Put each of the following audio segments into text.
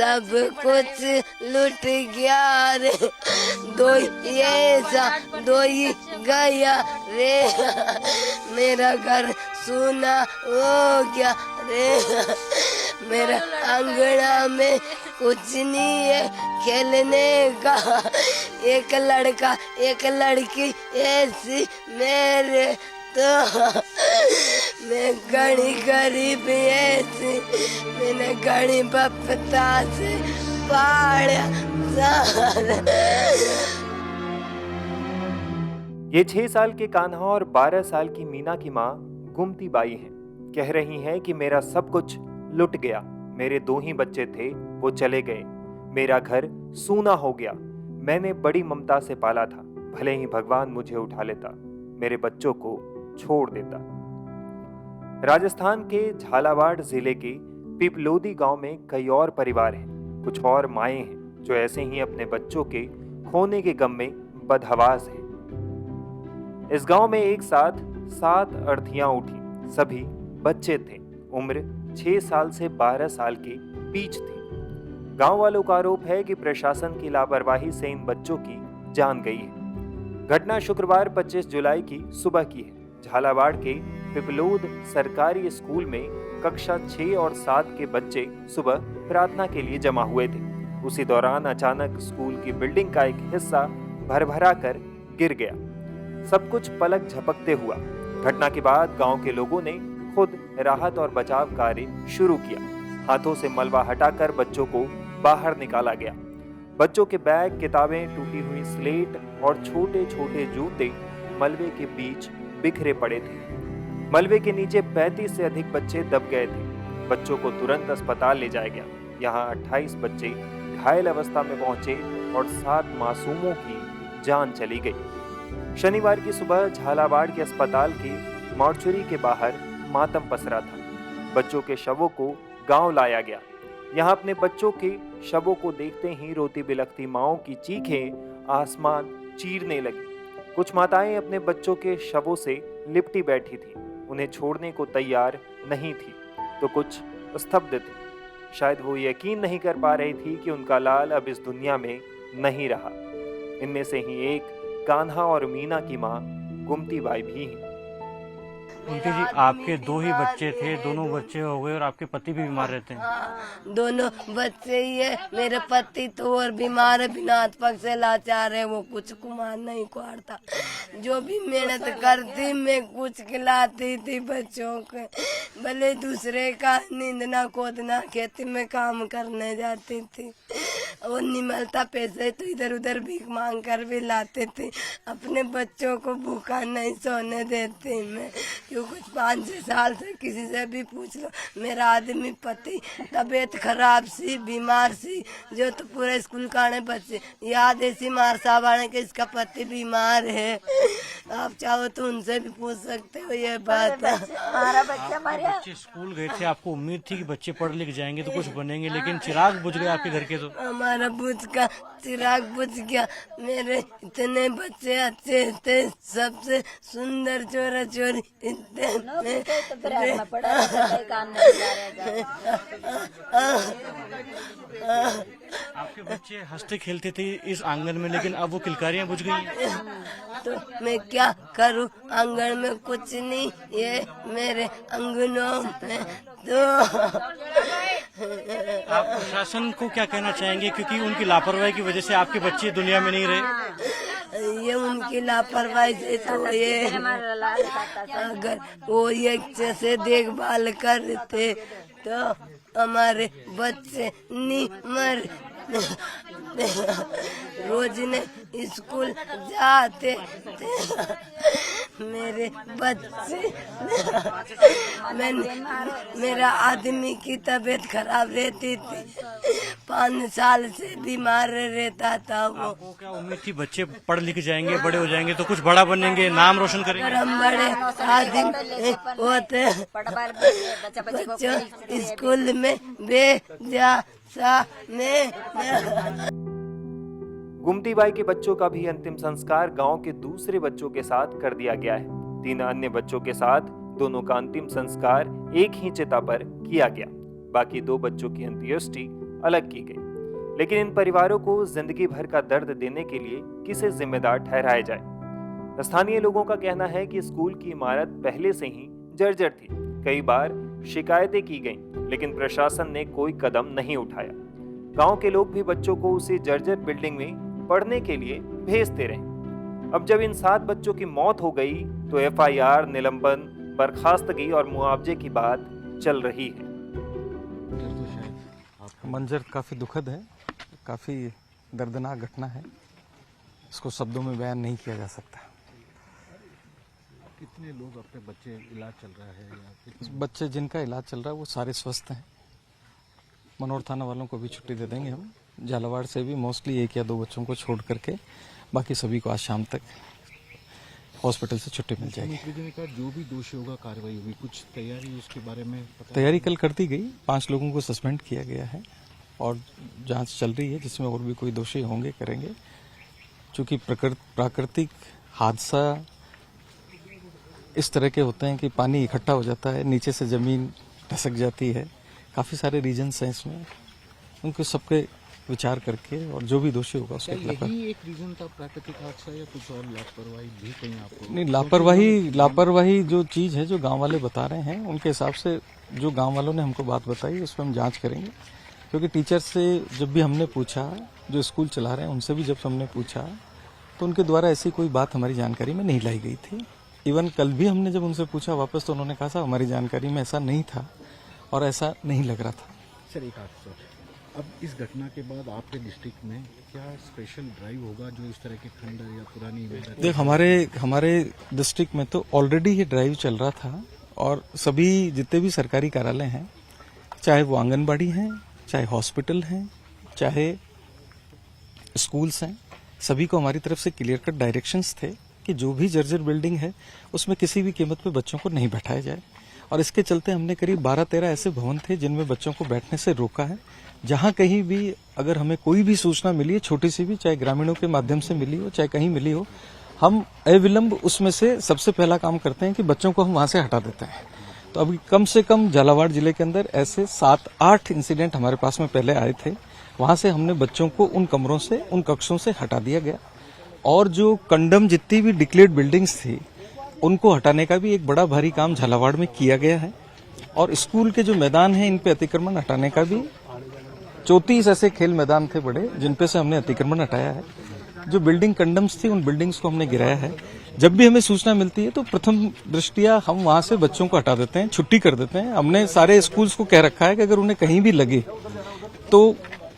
सब कुछ लुट गया रे, दो ये सा दो ही गया रे, मेरा घर सुना हो गया रे, मेरा अंगना में कुछ नहीं है खेलने का, एक लड़का एक लड़की ऐसी मेरे तो मैं घड़ी गरीब ऐसी, मैंने घड़ी बपता से पाड़ा। ये 6 साल के कान्हा और 12 साल की मीना की माँ गुमती बाई हैं। कह रही हैं कि मेरा सब कुछ लुट गया, मेरे 2 ही बच्चे थे वो चले गए, मेरा घर सूना हो गया, मैंने बड़ी ममता से पाला था, भले ही भगवान मुझे उठा लेता, मेरे बच्चों को छोड़ देता। राजस्थान के झालावाड़ जिले के पिपलोदी गांव में कई और परिवार हैं, कुछ और माएं हैं जो ऐसे ही अपने बच्चों के खोने के गम में बदहवास हैं। इस गांव में एक साथ 7 अर्थियां उठी, सभी बच्चे थे, उम्र 6 साल से 12 साल के बीच थी। गांव वालों का आरोप है कि प्रशासन की लापरवाही से इन बच्चों की जान गई है। घटना शुक्रवार 25 जुलाई की सुबह की है। झालावाड़ के पिपलोद सरकारी स्कूल में कक्षा 6 और 7 के बच्चे सुबह प्रार्थना के लिए जमा हुए थे। उसी दौरान अचानक स्कूल की बिल्डिंग का एक हिस्सा भरभरा कर गिर गया, सब कुछ पलक झपकते हुआ। घटना के बाद गांव के लोगों ने खुद राहत और बचाव कार्य शुरू किया। हाथों से मलबा हटाकर बच्चों को बाहर निकाला गया। बच्चों के बैग, किताबें, टूटी हुई स्लेट और छोटे छोटे जूते मलबे के बीच बिखरे पड़े थे। मलबे के नीचे 35 से अधिक बच्चे दब गए थे। बच्चों को तुरंत अस्पताल ले जाया गया। यहाँ 28 बच्चे घायल अवस्था में पहुंचे और 7 मासूमों की जान चली गई। शनिवार की सुबह झालावाड़ के अस्पताल के मॉर्चरी के बाहर मातम पसरा था। बच्चों के शवों को गांव लाया गया। यहाँ अपने बच्चों के शवों को देखते ही रोती बिलखती माओं की चीखें आसमान चीरने लगी। कुछ माताएं अपने बच्चों के शवों से लिपटी बैठी थीं, उन्हें छोड़ने को तैयार नहीं थी, तो कुछ स्तब्ध थी। शायद वो यकीन नहीं कर पा रही थी कि उनका लाल अब इस दुनिया में नहीं रहा। इनमें से ही एक कान्हा और मीना की माँ गुमती बाई भी हैं। उनके जी आपके 2 ही बच्चे थे, दोनों बच्चे हो गए और आपके पति भी बीमार रहते हैं। हाँ, दोनों बच्चे ही है। मेरे पति तो और बीमार है, बिना हाथ पग से लाचार है, वो कुछ कुमार नहीं कुआरता। जो भी मेहनत करती मैं कुछ खिलाती थी बच्चों के, भले दूसरे का नींदना खोदना खेती में काम करने जाती थी और नहीं मिलता पैसे तो इधर उधर भीख मांग कर भी लाते थे। अपने बच्चों को भूखा नहीं सोने देती मैं, क्यों कुछ 5-6 साल से किसी से भी पूछ लो। मेरा आदमी पति तबीयत खराब सी, बीमार सी, जो तो पूरे स्कूल का आने बच्चे याद ऐसी मार साहब आने के इसका पति बीमार है। आप चाहो तो उनसे भी पूछ सकते हो ये बात। हमारा बच्चा मरा। बच्चे स्कूल गए थे, आपको उम्मीद थी कि बच्चे पढ़ लिख जाएंगे तो कुछ बनेंगे, लेकिन चिराग बुझ गए आपके घर के। तो हमारा बुझ का चिराग बुझ गया। मेरे इतने बच्चे अच्छे थे, सबसे सुंदर चोरा चोरी आपके बच्चे हंसते खेलते थे इस आंगन में, लेकिन अब वो किलकारियां बुझ गई। तो मैं क्या करूं, आंगन में कुछ नहीं, ये मेरे अंगनों में तो। आप प्रशासन को क्या कहना चाहेंगे, क्योंकि उनकी लापरवाही की वजह से आपके बच्चे दुनिया में नहीं रहे। ये उनकी लापरवाही से तो ये, अगर वो ये जैसे देखभाल करते तो हमारे बच्चे नहीं मर। रोज ने स्कूल जाते थे मेरे बच्चे। मेरा आदमी की तबीयत खराब रहती थी, 5 साल से बीमार रहता था वो। आपको क्या उम्मीद थी बच्चे पढ़ लिख जाएंगे, बड़े हो जाएंगे तो कुछ बड़ा बनेंगे, नाम रोशन करेंगे? अगर हम बड़े आदमी होते बच्चों स्कूल में भेजा गुमती बाई के बच्चों का भी अंतिम संस्कार गांव के दूसरे बच्चों के साथ कर दिया गया है। 3 अन्य बच्चों के साथ दोनों का अंतिम संस्कार एक ही चिता पर किया गया। बाकी 2 बच्चों की अंत्येष्टि अलग की गई। लेकिन इन परिवारों को जिंदगी भर का दर्द देने के लिए किसे जिम्मेदार ठहराया जाए? स्थानीय लोगों का कहना है कि स्कूल की इमारत पहले से ही जर्जर थी। कई बार शिकायतें की गईं, लेकिन प्रशासन ने कोई कदम नहीं उठाया। गांव के लोग भी बच्चों को उसी जर्जर बिल्डिंग में पढ़ने के लिए भेजते रहे। अब जब इन 7 बच्चों की मौत हो गई तो एफआईआर, निलंबन, बर्खास्तगी और मुआवजे की बात चल रही है। मंजर काफ़ी दुखद है, काफ़ी दर्दनाक घटना है। इसको शब्दों में बयान नहीं किया जा सकता। कितने लोग अपने बच्चे इलाज चल रहा है या कितने बच्चे जिनका इलाज चल रहा है वो सारे स्वस्थ हैं। मनोर थाना वालों को भी छुट्टी दे देंगे हम। झालावाड़ से भी मोस्टली 1 या 2 बच्चों को छोड़ करके बाकी सभी को आज शाम तक हॉस्पिटल से छुट्टी मिल जाएगी। मुख्यमंत्री जी ने कहा जो भी दोषी होगा कार्रवाई होगी, कुछ तैयारी उसके बारे में पता? तैयारी कल कर दी गई। 5 लोगों को सस्पेंड किया गया है और जांच चल रही है, जिसमें और भी कोई दोषी होंगे करेंगे। चूंकि प्राकृतिक हादसा इस तरह के होते हैं कि पानी इकट्ठा हो जाता है, नीचे से जमीन धसक जाती है, काफ़ी सारे रीजन्स हैं इसमें, उनको सबके विचार करके और जो भी दोषी होगा उसके खिलाफ। यही एक रीजन था प्राकृतिक हादसा या कुछ और लापरवाही भी कहीं आपको? नहीं, लापरवाही जो चीज़ है जो गांव वाले बता रहे हैं उनके हिसाब से, जो गांव वालों ने हमको बात बताई उस पर हम जांच करेंगे। क्योंकि टीचर से जब भी हमने पूछा, जो स्कूल चला रहे हैं उनसे भी जब हमने पूछा, तो उनके द्वारा ऐसी कोई बात हमारी जानकारी में नहीं लाई गई थी। इवन कल भी हमने जब उनसे पूछा वापस, तो उन्होंने कहा साहब हमारी जानकारी में ऐसा नहीं था और ऐसा नहीं लग रहा था। सर एक हादसा, अब इस घटना के बाद आपके डिस्ट्रिक्ट में क्या स्पेशल ड्राइव होगा जो इस तरह के खंडर या पुरानी इमारत? देख, हमारे डिस्ट्रिक्ट में तो ऑलरेडी ये ड्राइव चल रहा था और सभी जितने भी सरकारी कार्यालय हैं, चाहे वो आंगनबाड़ी हैं, चाहे हॉस्पिटल हैं, चाहे स्कूल्स हैं, सभी को हमारी तरफ से क्लियर कट डायरेक्शंस थे कि जो भी जर्जर बिल्डिंग है उसमें किसी भी कीमत पे बच्चों को नहीं बैठाया जाए। और इसके चलते हमने करीब 12-13 ऐसे भवन थे जिनमें बच्चों को बैठने से रोका है। जहां कहीं भी अगर हमें कोई भी सूचना मिली है, छोटी सी भी, चाहे ग्रामीणों के माध्यम से मिली हो, चाहे कहीं मिली हो, हम अविलंब उसमें से सबसे पहला काम करते हैं कि बच्चों को हम वहां से हटा देते हैं। तो अभी कम से कम झालावाड़ जिले के अंदर ऐसे 7-8 इंसिडेंट हमारे पास में पहले आए थे। वहां से हमने बच्चों को उन कमरों से, उन कक्षों से हटा दिया गया। और जो कंडम जितनी भी डिक्लेयर्ड बिल्डिंग्स थी उनको हटाने का भी एक बड़ा भारी काम झालावाड़ में किया गया है। और स्कूल के जो मैदान हैं इन पे अतिक्रमण हटाने का भी 34 ऐसे खेल मैदान थे बड़े जिन पे से हमने अतिक्रमण हटाया है। जो बिल्डिंग कंडम्स थी उन बिल्डिंग्स को हमने गिराया है। जब भी हमें सूचना मिलती है तो प्रथम दृष्टिया हम वहां से बच्चों को हटा देते हैं, छुट्टी कर देते हैं। हमने सारे स्कूल्स को कह रखा है कि अगर उन्हें कहीं भी लगे तो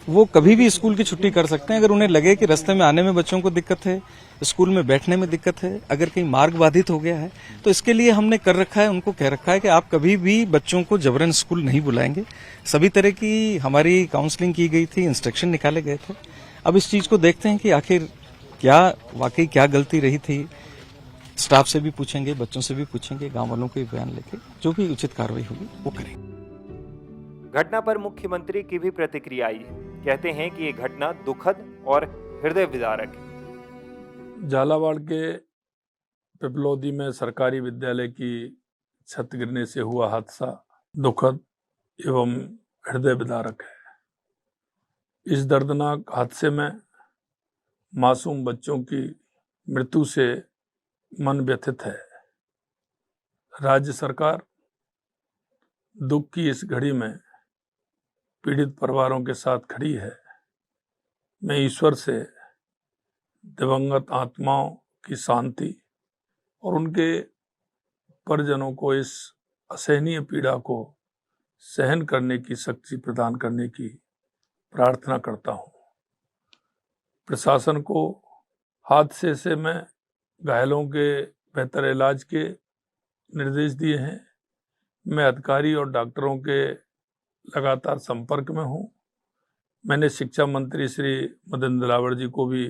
वो कभी भी स्कूल की छुट्टी कर सकते हैं। अगर उन्हें लगे कि रास्ते में आने में बच्चों को दिक्कत है, स्कूल में बैठने में दिक्कत है, अगर कहीं मार्ग बाधित हो गया है, तो इसके लिए हमने कर रखा है, उनको कह रखा है कि आप कभी भी बच्चों को जबरन स्कूल नहीं बुलाएंगे। सभी तरह की हमारी काउंसलिंग की गई थी, इंस्ट्रक्शन निकाले गए थे। अब इस चीज को देखते हैं कि आखिर क्या वाकई क्या गलती रही थी। स्टाफ से भी पूछेंगे, बच्चों से भी पूछेंगे, गांव वालों को भी बयान लेके जो भी उचित कार्रवाई होगी वो करेंगे। घटना पर मुख्यमंत्री की भी प्रतिक्रिया आई है। कहते हैं कि ये घटना दुखद और हृदय विदारक है। झालावाड़ के पिपलौदी में सरकारी विद्यालय की छत गिरने से हुआ हादसा दुखद एवं हृदय विदारक है। इस दर्दनाक हादसे में मासूम बच्चों की मृत्यु से मन व्यथित है। राज्य सरकार दुख की इस घड़ी में पीड़ित परिवारों के साथ खड़ी है। मैं ईश्वर से दिवंगत आत्माओं की शांति और उनके परिजनों को इस असहनीय पीड़ा को सहन करने की शक्ति प्रदान करने की प्रार्थना करता हूँ। प्रशासन को हादसे से मैं घायलों के बेहतर इलाज के निर्देश दिए हैं। मैं अधिकारी और डॉक्टरों के लगातार संपर्क में हूँ। मैंने शिक्षा मंत्री श्री मदन दिलावर जी को भी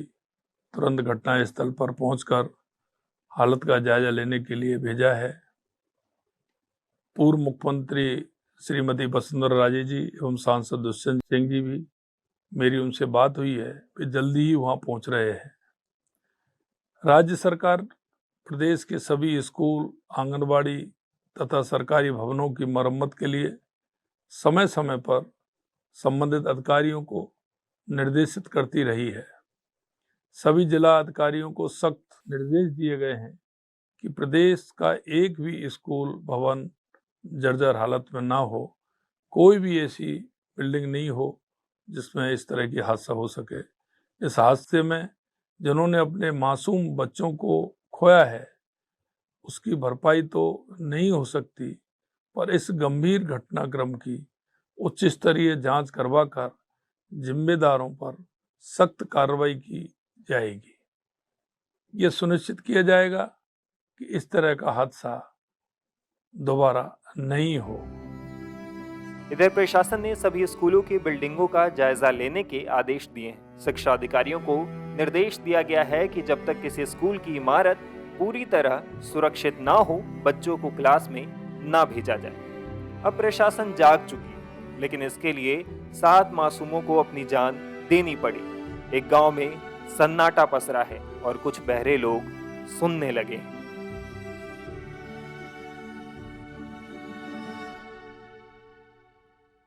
तुरंत घटनास्थल पर पहुंचकर हालत का जायजा लेने के लिए भेजा है। पूर्व मुख्यमंत्री श्रीमती वसुंधरा राजे जी एवं सांसद दुष्यंत सिंह जी भी, मेरी उनसे बात हुई है, वे जल्दी ही वहां पहुंच रहे हैं। राज्य सरकार प्रदेश के सभी स्कूल, आंगनबाड़ी तथा सरकारी भवनों की मरम्मत के लिए समय समय पर संबंधित अधिकारियों को निर्देशित करती रही है। सभी जिला अधिकारियों को सख्त निर्देश दिए गए हैं कि प्रदेश का एक भी स्कूल भवन जर्जर हालत में ना हो, कोई भी ऐसी बिल्डिंग नहीं हो जिसमें इस तरह की हादसा हो सके। इस हादसे में जिन्होंने अपने मासूम बच्चों को खोया है उसकी भरपाई तो नहीं हो सकती, पर इस गंभीर घटनाक्रम की उच्च स्तरीय जांच करवाकर जिम्मेदारों पर सख्त कार्रवाई की जाएगी। यह सुनिश्चित किया जाएगा कि इस तरह का हादसा दोबारा नहीं हो। इधर प्रशासन ने सभी स्कूलों की बिल्डिंगों का जायजा लेने के आदेश दिए हैं। शिक्षा अधिकारियों को निर्देश दिया गया है कि जब तक किसी स्कूल की इमारत पूरी तरह सुरक्षित ना हो, बच्चों को क्लास में ना भेजा जाए। अब प्रशासन जाग चुकी है, लेकिन इसके लिए 7 मासूमों को अपनी जान देनी पड़ी। एक गांव में सन्नाटा पसरा है और कुछ बहरे लोग सुनने लगे हैं।